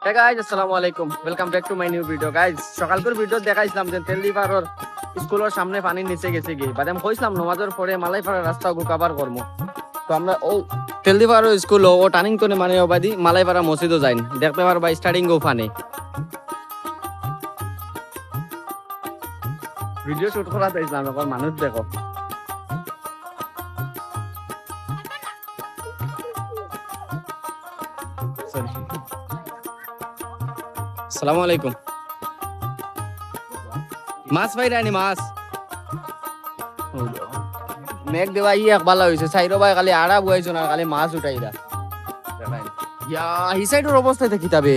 Hey guys, assalamu alaikum. Welcome back to my new video guys. সকালকার video দেখাইছিলাম যে তেলদিপাড়ার স্কুলের সামনে পানির নিচে গেছে গিয়ে বাদে আমি কইছিলাম নামাজের পরে মালাইপাড়া রাস্তা গো কভার করব। তো আমরা ও তেলদিপাড়ার স্কুল ও টার্নিং তো মানে ওবাদি মালাইপাড়া মসজিদও যাইন দেখতে পারবা স্টার্টিং গো পানি ভিডিও শুট করা চাইছিলাম এখন মানুষ দেখো আসসালামু আলাইকুম মাছ ভাই রানি মাছ মেঘ দেওয়া এক ভালো হয়েছে সাইরো ভাই খালি আড়া বুয়াইছো না খালি মাছ উঠাইরা ইয়া হি সাইডের অবস্থা এটা কিতাবে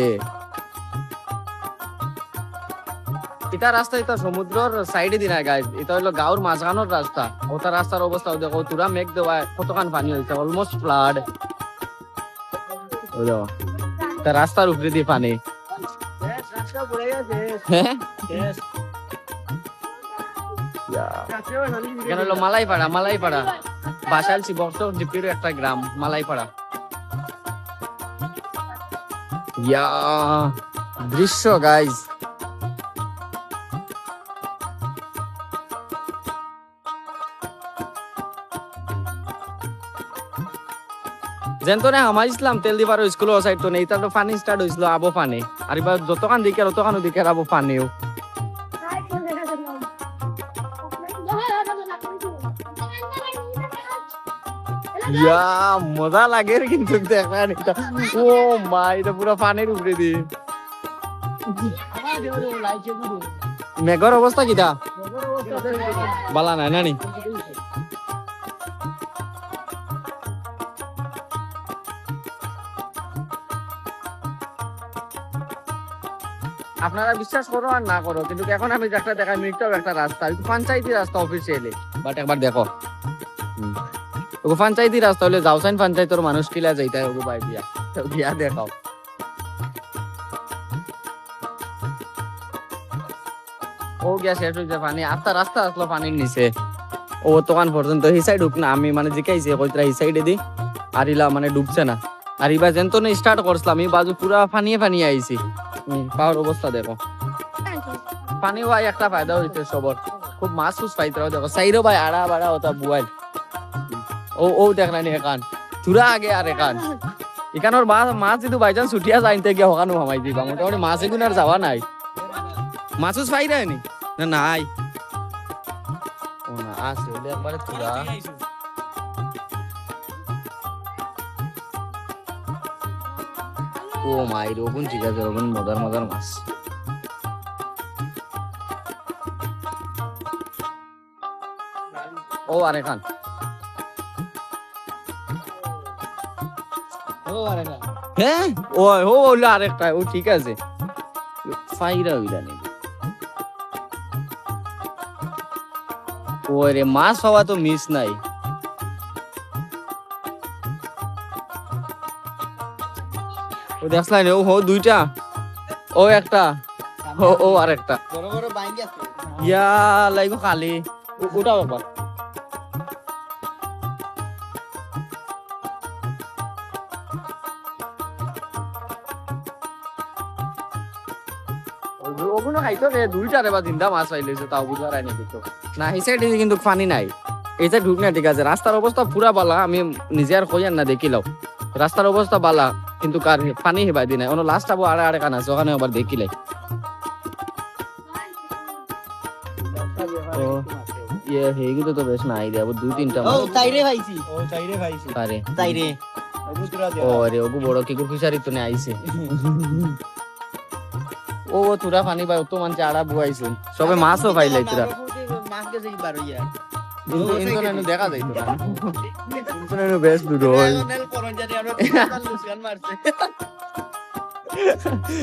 এটা রাস্তা এটা সমুদ্রের সাইডে দিনা গাইজ এটা হলো গাঁওর মাঝখানোর রাস্তা ওটা রাস্তার অবস্থা দেখো তুরা মেঘ দেওয়া কতখান পানি হয়েছে অলমোস্ট ফ্লাড ওই দেখো তা রাস্তার উপরে দিয়ে পানি এখানে হলো মালাইপাড়া বাসালছি বক্সর জিপির একটা গ্রাম মালাইপাড়া ইয়া দৃশ্য গাইজ যেন না আমার ইসলাম তেলদিপাড়া স্কুল ও সাইড তো নেই তার পানি স্টার্ট হয়েছিল আবো পানি আর এবার যতখান দিকে ততখান দিকে আবো পানিও ইয়া মজা লাগে কিন্তু দেখেন এটা ও মা এটা পুরো পানির উপরে দি মেঘর অবস্থা কিটা বালা নাই নানি আপনারা বিশ্বাস করো আর না করো কিন্তু এখন আমি একটা দেখাই মিনিটটাও একটা রাস্তা পঞ্চায়েতি রাস্তা অফিসিয়ালি বাট একবার দেখো ওগো পঞ্চায়েতি রাস্তা হলে যাওসাইন পঞ্চায়েতের মানুষ কিলা যাইতে ওগো বাই দিয়া দিয়া দেখাও ও গিয়া শেষ হয়েছে পানি আস্তা রাস্তা আসলো পানির নিচে ও তখন পর্যন্ত এই সাইড ঢুক না আমি মানে জিকাইছি কইতরা এই সাইডে দি আর ইলা মানে ডুবছে না আর এবার যেন তো স্টার্ট করছিলাম এই বাজু পুরা পানি আইছি পাওয়ার অবস্থা দেখো পানি ভাই একটা ফায়দা হইছে সবর খুব মাছ ফুস পাইতরাও দেখো সাইরো ভাই আড়া বাড়া ওটা বুয়াল ও দেখলানি এখান চূড়া আগে আর এখানোর মাছ যদি বাইচান্স ছুটিয়া যাইতে গিয়ে ওখানে হামাই দিবা মোটামুটি মাছ এগুন আর যাওয়া নাই মাছ পাই রায়নি না নাই ও না আছে একবারে চূড়া ও মাই রগুন ঠিক আছে রগুন মজার মাছ ও আর এখান হ্যাঁ ও হলো আরেকটা ও ঠিক আছে ফাইরা হইলা নেই ওরে মাছ হওয়া তো মিস নাই ও দেখলাই ও হো দুইটা ও একটা ও আরেকটা বড় বড় বাইঙ্গি আছে ইয়া লাইগো খালি ওটা ব্যাপার ওগুলো খাইতো রে দুইটারে বা তিনটা মাছ পাইলেছে তাও বুঝবার আইনি কিন্তু না এই সাইডে কিন্তু পানি নাই এই সাইড ঢুক না ঠিক আছে রাস্তার অবস্থা পুরা বালা আমি নিজে আর কইয়ার না দেখিলাও রাস্তার অবস্থা বালা কিন্তু কার পানি হেবাই দি নাই অন্য লাস্ট আবো আড়ে কান আছে ওখানে আবার দেখিলাই ও ইয়ে হেগি তো বেশ না আইডিয়া দুই তিনটা ও তাইরে ভাইছি আরে তাইরে ও রে ওগু বড় কি ফিশারি তো নে আইছে ও তুরা পানি ভাই তো মানছে আড়া বুয়াইছে সবে মাছও পাইলাই তুরা মাছ গেছে কি বার হইয়া ইন্দোনেনু দেখা যাইতো না ইন্দোনেনু বেশ দূর হই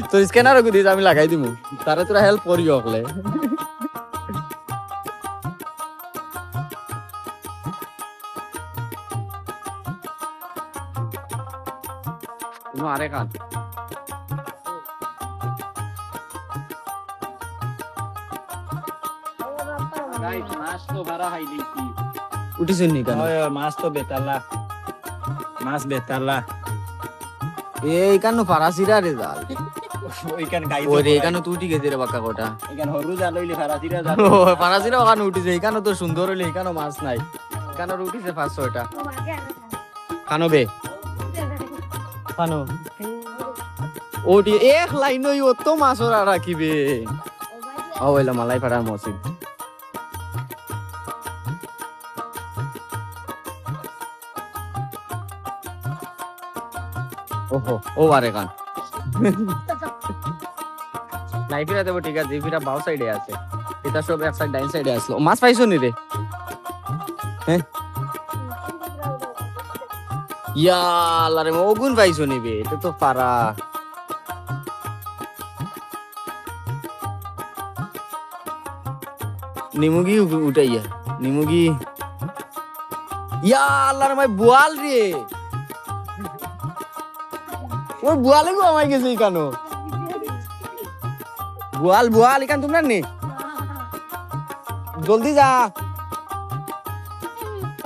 তো স্ক্যানার কো দিস আমি লাগাই দিমু তারে তোরা হেল্প করিও হলে নো আরে কান গাইস মাছ তো বারা হাইলাইছি উঠিছেন নি কেন মাছ তো বেতালা মাছ বেতালা এই কেন ফারাসিরা রেজাল্ট ওইখান গাই ওরে এখানে তো উঠি গেছে রে বাক্কা কোটা এখান হরু জাল হইলে ফারাসিরা জাল ও পারাসিরা ওখানে উঠিছে এখানে তো সুন্দর হইলে এখানে মাছ নাই এখানে উঠিছে 500টা কানো বে কানো ওটি এক লাইন ওই অত মাছ ওরা রাখিবে ও হইলো মালাই পাড়ার মসজিদ ওহো ও আরে কান নাই ফিরা দেবো ঠিক আছে ফিরা বাউ সাইডে আছে এটা সব এক সাইড ডাইন সাইডে আসলো মাছ পাইছো নি রে হ্যাঁ ইয়া আল্লাহ রে ওগুন পাইছো নি বে এটা তো পারা নিমুগি উঠাইয়া নিমুগি ইয়া আল্লাহ রে ভাই বোয়াল রে ওই বোয়ালে গো আমায় গেছে কেন বোয়াল বোয়াল এখান তোমরা নে জলদি যা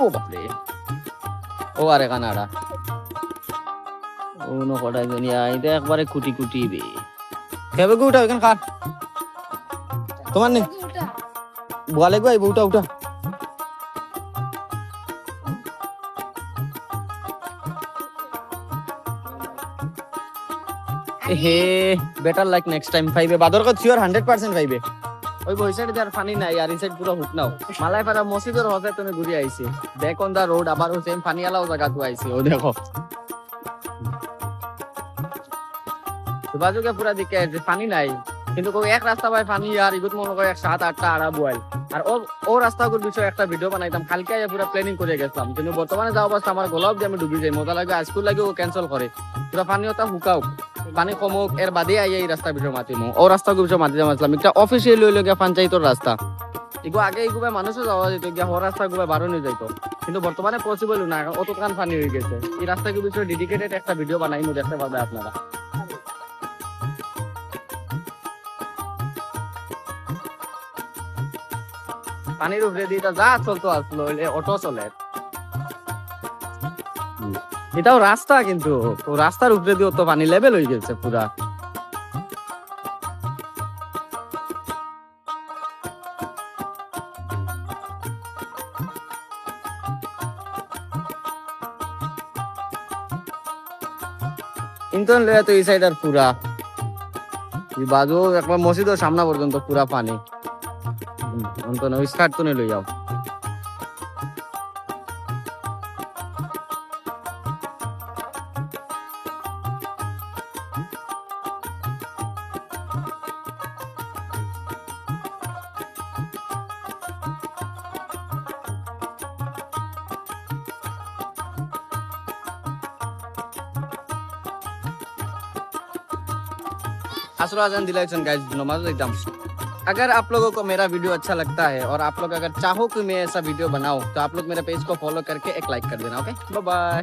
ও বাপরে ও আরে কানাডা ও নো কটাই দুনিয়া এটা একবারে কুটি কুটি বে কেবে গো উঠাও এখান কাট তোমার নে বোয়ালে গো আইবো উঠা উঠা হে বেটার লাইক নেক্সট টাইম পাইবে বাদর কত শিওর 100% পাইবে ওই বই সাইডে আর পানি নাই আর এই সাইড পুরো হুক নাও মালাইপাড়া মসজিদের হতে তুমি ঘুরে আইছি ব্যাক অন দা রোড আবার ও সেম পানি আলাও জায়গা তো আইছি ও দেখো বাজুকে পুরা দিকে পানি নাই কিন্তু কই এক রাস্তা ভাই পানি আর ইগুত মনে করে 7-8টা আড়া বুয়াল আর ও রাস্তাগুলোর বিষয়ে একটা ভিডিও বানাইতাম কালকে পুরো প্ল্যানিং করে গেছিলাম কিন্তু বর্তমানে যা অবস্থা আমার গোলাপ দিয়ে আমি ডুবি যাই মজা লাগে আজকুল লাগে ও ক্যান্সেল করে পুরো পানি ওটা হুকাও পানি কমুক এর বাদে আই এই রাস্তা বিষয় মাতিমু ও রাস্তা বিষয় মাতিতে মাতলাম একটা অফিসিয়াল হইল গিয়া পঞ্চায়েতের রাস্তা এগো আগে এগুবে মানুষও যাওয়া যেত গিয়া হর রাস্তা গুবে বারণে যাইত কিন্তু বর্তমানে পসিবল না অতখান পানি হয়ে গেছে এই রাস্তাগুলো বিষয়ে ডেডিকেটেড একটা ভিডিও বানাইমু দেখতে পাবে আপনারা পানির উপরে দিয়ে যা চলতো আসলো অটো চলে এটাও রাস্তা কিন্তু রাস্তার উপরে দিয়ে তো পানি লেভেল হয়ে গেছে পুরা ইন্টন লয়া তো এই সাইড আর পুরা এই বাজু একবার মসজিদের সামনে পর্যন্ত পুরা পানি অন্তন ওই স্কার্ট তো লই যাও असर आजान दिलाइसन गाइस नमाज एकदम अगर आप लोगों को मेरा वीडियो अच्छा लगता है और आप लोग अगर चाहो कि मैं ऐसा वीडियो बनाऊं तो आप लोग मेरे पेज को फॉलो करके एक लाइक कर देना ओके बाय बाय।